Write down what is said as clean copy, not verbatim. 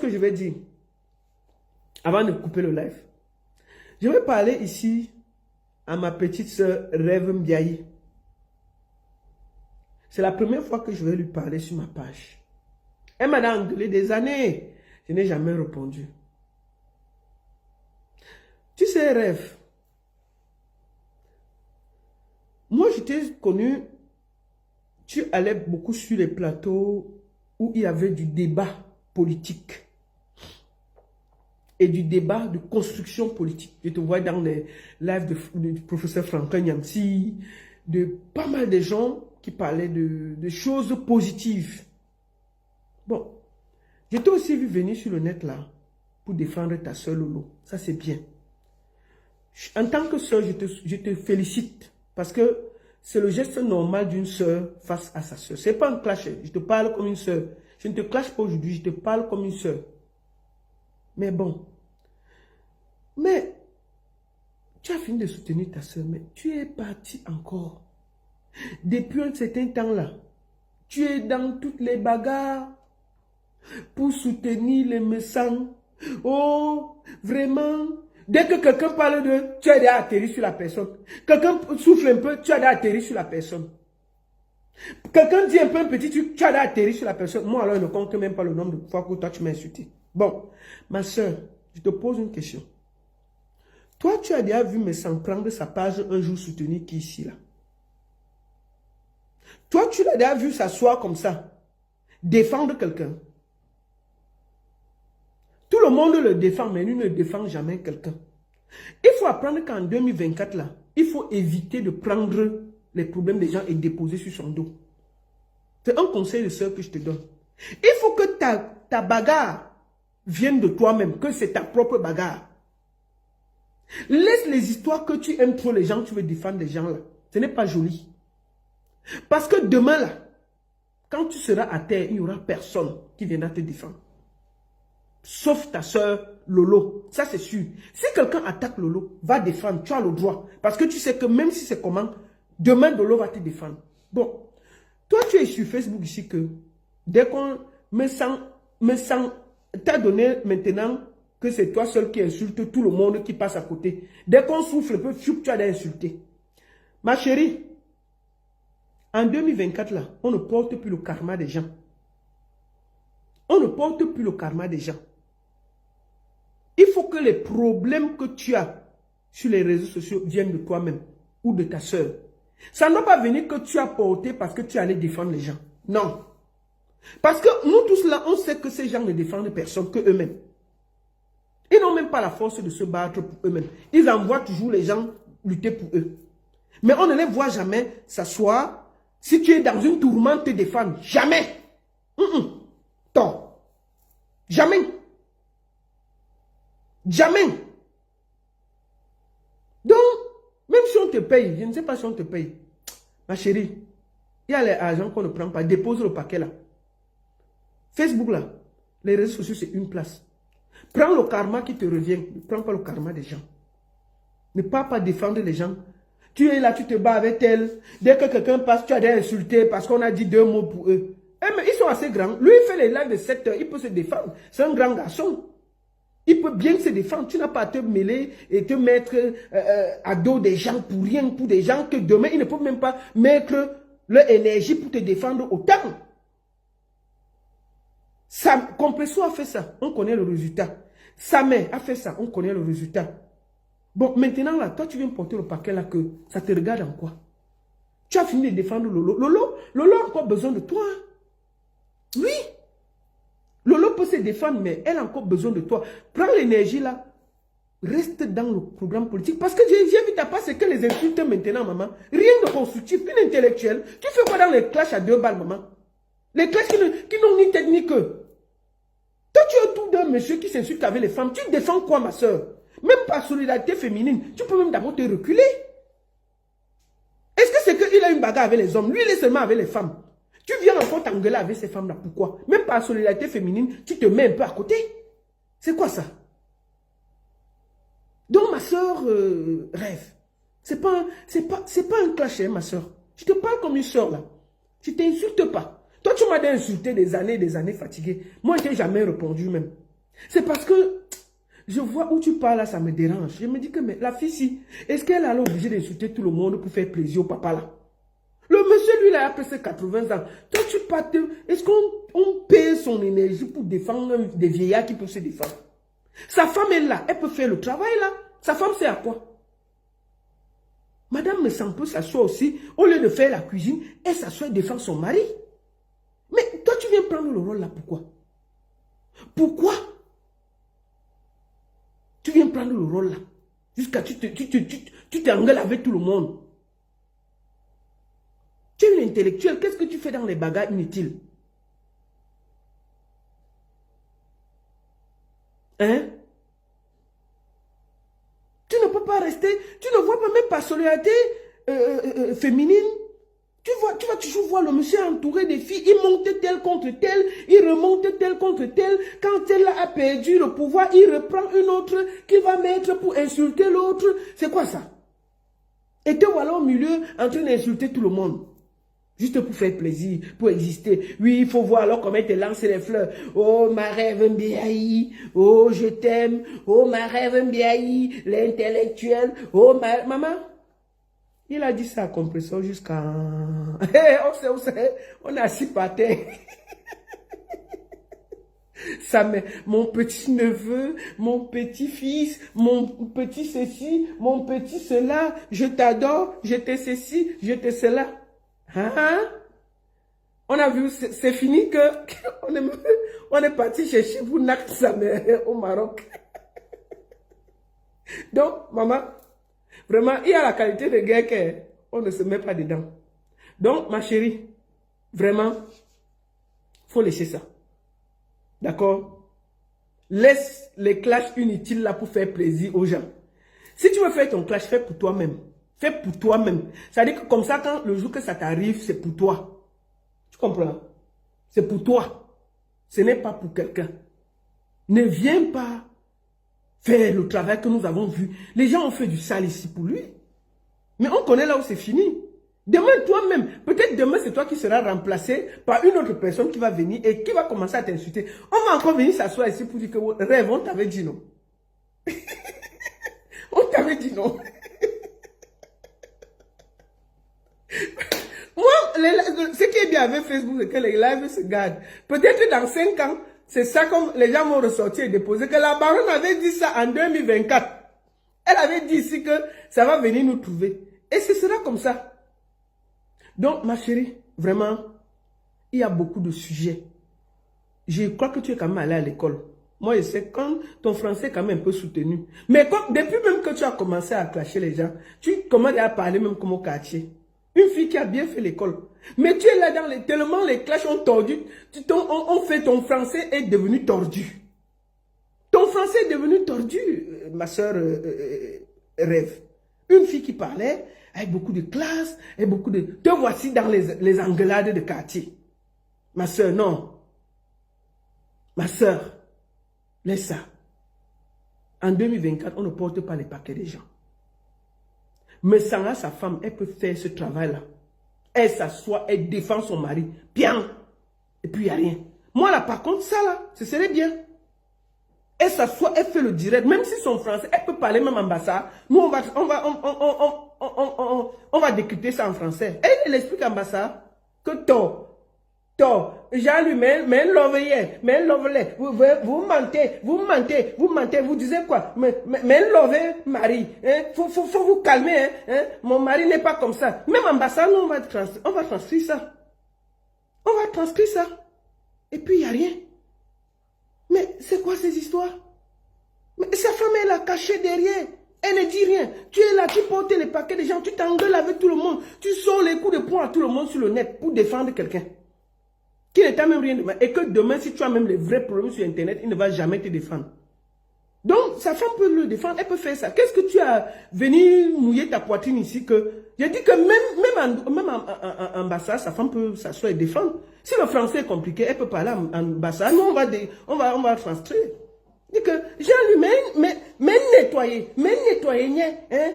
que je vais dire, avant de couper le live, je vais parler ici à ma petite sœur Rêve Mbiaye. C'est la première fois que je vais lui parler sur ma page. Elle m'a engueulé des années. Je n'ai jamais répondu. Tu sais, Rêve, moi je t'ai connu, tu allais beaucoup sur les plateaux où il y avait du débat politique et du débat de construction politique. Je te vois dans les lives du professeur Franklin Nyamsi, de pas mal de gens qui parlaient de choses positives. Bon, je t'ai aussi vu venir sur le net là pour défendre ta soeur Lolo. Ça c'est bien. En tant que soeur, je te félicite parce que c'est le geste normal d'une soeur face à sa soeur. Ce n'est pas un clash. Je te parle comme une soeur. Je ne te clash pas aujourd'hui, je te parle comme une soeur. Mais bon. Mais tu as fini de soutenir ta soeur, mais tu es parti encore. Depuis un certain temps là, tu es dans toutes les bagarres pour soutenir les méchants. Oh, vraiment. Dès que quelqu'un parle de, tu as déjà atterri sur la personne. Quelqu'un souffle un peu, tu as déjà atterri sur la personne. Quelqu'un dit un peu un petit truc, tu as déjà atterri sur la personne. Moi alors, je ne compte même pas le nombre de fois que toi tu m'as insulté. Bon, ma soeur, je te pose une question. Toi, tu as déjà vu Messan prendre sa page un jour soutenir qui ici là? Toi, tu l'as déjà vu s'asseoir comme ça, défendre quelqu'un? Tout le monde le défend, mais lui ne défend jamais quelqu'un. Il faut apprendre qu'en 2024, là, il faut éviter de prendre les problèmes des gens et déposer sur son dos. C'est un conseil de soeur que je te donne. Il faut que ta bagarre vienne de toi-même, que c'est ta propre bagarre. Laisse les histoires que tu aimes trop les gens, tu veux défendre les gens là. Ce n'est pas joli. Parce que demain là, quand tu seras à terre, il n'y aura personne qui viendra te défendre. Sauf ta soeur Lolo. Ça, c'est sûr. Si quelqu'un attaque Lolo, va défendre. Tu as le droit. Parce que tu sais que même si c'est comment, demain, Lolo va te défendre. Bon. Toi, tu es sur Facebook ici que dès qu'on t'as donné maintenant que c'est toi seul qui insulte tout le monde qui passe à côté. Dès qu'on souffle un peu, tu as d'insulter. Ma chérie, en 2024, là, on ne porte plus le karma des gens. On ne porte plus le karma des gens. Il faut que les problèmes que tu as sur les réseaux sociaux viennent de toi-même ou de ta soeur. Ça ne doit pas venir que tu as porté parce que tu allais défendre les gens. Non. Parce que nous tous là, on sait que ces gens ne défendent personne que eux-mêmes. Ils n'ont même pas la force de se battre pour eux-mêmes. Ils envoient toujours les gens lutter pour eux. Mais on ne les voit jamais s'asseoir. Si tu es dans une tourmente, te défendre. Jamais. Tort. Jamais. Jamais. Donc, même si on te paye, je ne sais pas si on te paye. Ma chérie, il y a les agents qu'on ne prend pas. Dépose le paquet là. Facebook là, les réseaux sociaux c'est une place. Prends le karma qui te revient. Ne prends pas le karma des gens. Ne pas défendre les gens. Tu es là, tu te bats avec elle. Dès que quelqu'un passe, tu as déjà insulté parce qu'on a dit 2 mots pour eux. Eh, mais ils sont assez grands. Lui, il fait les lives de 7 heures. Il peut se défendre. C'est un grand garçon. Il peut bien se défendre. Tu n'as pas à te mêler et te mettre à dos des gens pour rien, pour des gens que demain, ils ne peuvent même pas mettre leur énergie pour te défendre autant. Compresso a fait ça, on connaît le résultat. Samé a fait ça, on connaît le résultat. Bon, maintenant là, toi tu viens porter le paquet là que ça te regarde en quoi? Tu as fini de défendre Lolo. Lolo a encore besoin de toi. Oui. Lolo peut se défendre, mais elle a encore besoin de toi. Prends l'énergie là. Reste dans le programme politique. Parce que j'ai vu ta part, c'est que les insultes maintenant, maman. Rien de constructif, une intellectuelle. Tu fais quoi dans les clashs à 2 balles, maman? Les clashs qui n'ont ni tête ni queue. Toi, tu es autour d'un monsieur qui s'insulte avec les femmes. Tu défends quoi, ma soeur? Même par solidarité féminine, tu peux même d'abord te reculer. Est-ce que c'est qu'il a une bagarre avec les hommes? Lui, il est seulement avec les femmes. Tu viens encore t'engueuler avec ces femmes-là. Pourquoi? Même par solidarité féminine, tu te mets un peu à côté. C'est quoi ça? Donc, ma soeur rêve. C'est pas un clash, hein, ma soeur. Je te parle comme une soeur, là. Je ne t'insulte pas. Toi, tu m'as insulté des années fatiguées. Moi, je n'ai jamais répondu même. C'est parce que je vois où tu parles là, ça me dérange. Je me dis que mais la fille, si, est-ce qu'elle est obligée d'insulter tout le monde pour faire plaisir au papa là? Le monsieur, lui, là, a presque 80 ans. Toi, tu parles, est-ce qu'on paye son énergie pour défendre des vieillards qui peuvent se défendre? Sa femme est là, elle peut faire le travail là. Sa femme, c'est à quoi? Madame Messampo s'assoit aussi, au lieu de faire la cuisine, elle s'assoit et défend son mari. Mais toi, tu viens prendre le rôle là, pourquoi? Pourquoi? Tu viens prendre le rôle là. Jusqu'à tu t'engueules avec tout le monde. Tu es une intellectuelle, qu'est-ce que tu fais dans les bagarres inutiles? Hein? Tu ne peux pas rester, tu ne vois pas même pas solidarité féminine. Tu vas toujours voir le monsieur entouré des filles, il monte tel contre tel, il remonte tel contre tel. Quand elle a perdu le pouvoir, il reprend une autre qu'il va mettre pour insulter l'autre. C'est quoi ça? Et te voilà au milieu en train d'insulter tout le monde. Juste pour faire plaisir, pour exister. Oui, il faut voir alors comment elle te lance les fleurs. Oh, ma rêve Mbiaï. Oh, je t'aime. Oh, ma rêve Mbiaï. L'intellectuel. Oh, maman. Il a dit ça à compresseur jusqu'à... on a assis par terre. Ça, mon petit neveu, mon petit fils, mon petit ceci, mon petit cela. Je t'adore, je te ceci, je te cela. Hein? On a vu, c'est fini que on est parti chercher pour Nak sa mère au Maroc. Donc, maman, vraiment, il y a la qualité de guerre qu'on ne se met pas dedans. Donc, ma chérie, vraiment, faut laisser ça. D'accord? Laisse les clashs inutiles là pour faire plaisir aux gens. Si tu veux faire ton clash, fais pour toi-même. Fais pour toi-même. C'est-à-dire que comme ça, quand le jour que ça t'arrive, c'est pour toi. Tu comprends? C'est pour toi. Ce n'est pas pour quelqu'un. Ne viens pas faire le travail que nous avons vu. Les gens ont fait du sale ici pour lui. Mais on connaît là où c'est fini. Demain, toi-même, peut-être demain, c'est toi qui seras remplacé par une autre personne qui va venir et qui va commencer à t'insulter. On va encore venir s'asseoir ici pour dire que rêve, on t'avait dit non. On t'avait dit non. Moi, ce qui est bien avec Facebook, c'est que les lives se gardent. Peut-être dans 5 ans, c'est ça comme les gens vont ressortir et déposer. Que la baronne avait dit ça en 2024. Elle avait dit ici que ça va venir nous trouver. Et ce sera comme ça. Donc, ma chérie, vraiment, il y a beaucoup de sujets. Je crois que tu es quand même allé à l'école. Moi, je sais quand ton français est quand même un peu soutenu. Mais comme, depuis même que tu as commencé à clasher les gens, tu commences à parler même comme au quartier. Une fille qui a bien fait l'école. Mais tu es là dans tellement les clashs ont tordu. On fait ton français est devenu tordu. Ton français est devenu tordu, ma soeur rêve. Une fille qui parlait avec beaucoup de classe, et beaucoup de... Te voici dans les engueulades de quartier. Ma soeur, non. Ma soeur, laisse ça. En 2024, on ne porte pas les paquets des gens. Mais sans sa femme, elle peut faire ce travail-là. Elle s'assoit, elle défend son mari. Bien. Et puis, il n'y a rien. Moi, là, par contre, ça, là, ce serait bien. Elle s'assoit, elle fait le direct. Même si son français, elle peut parler même en bassa. Nous, on va décrypter ça en français. Elle explique en bassa que Jean lui, mais vous mentez, vous disiez quoi? Mais Marie, hein? Faut vous calmer, hein? Mon mari n'est pas comme ça. Même en bassa, nous, on va transcrire ça. On va transcrire ça. Et puis, il n'y a rien. Mais c'est quoi ces histoires? Mais sa femme est là, cachée derrière. Elle ne dit rien. Tu es là, tu portes les paquets des gens, tu t'engueules avec tout le monde. Tu sors les coups de poing à tout le monde sur le net pour défendre quelqu'un qui ne t'a même rien demandé. Et que demain, si tu as même les vrais problèmes sur Internet, il ne va jamais te défendre. Donc, sa femme peut le défendre, elle peut faire ça. Qu'est-ce que tu as venu mouiller ta poitrine ici que... J'ai dit que même en Bassa, sa femme peut s'asseoir et défendre. Si le français est compliqué, elle peut parler en Bassa. Nous, on va transcrire. Dit que, j'ai lui, mais nettoyer, hein?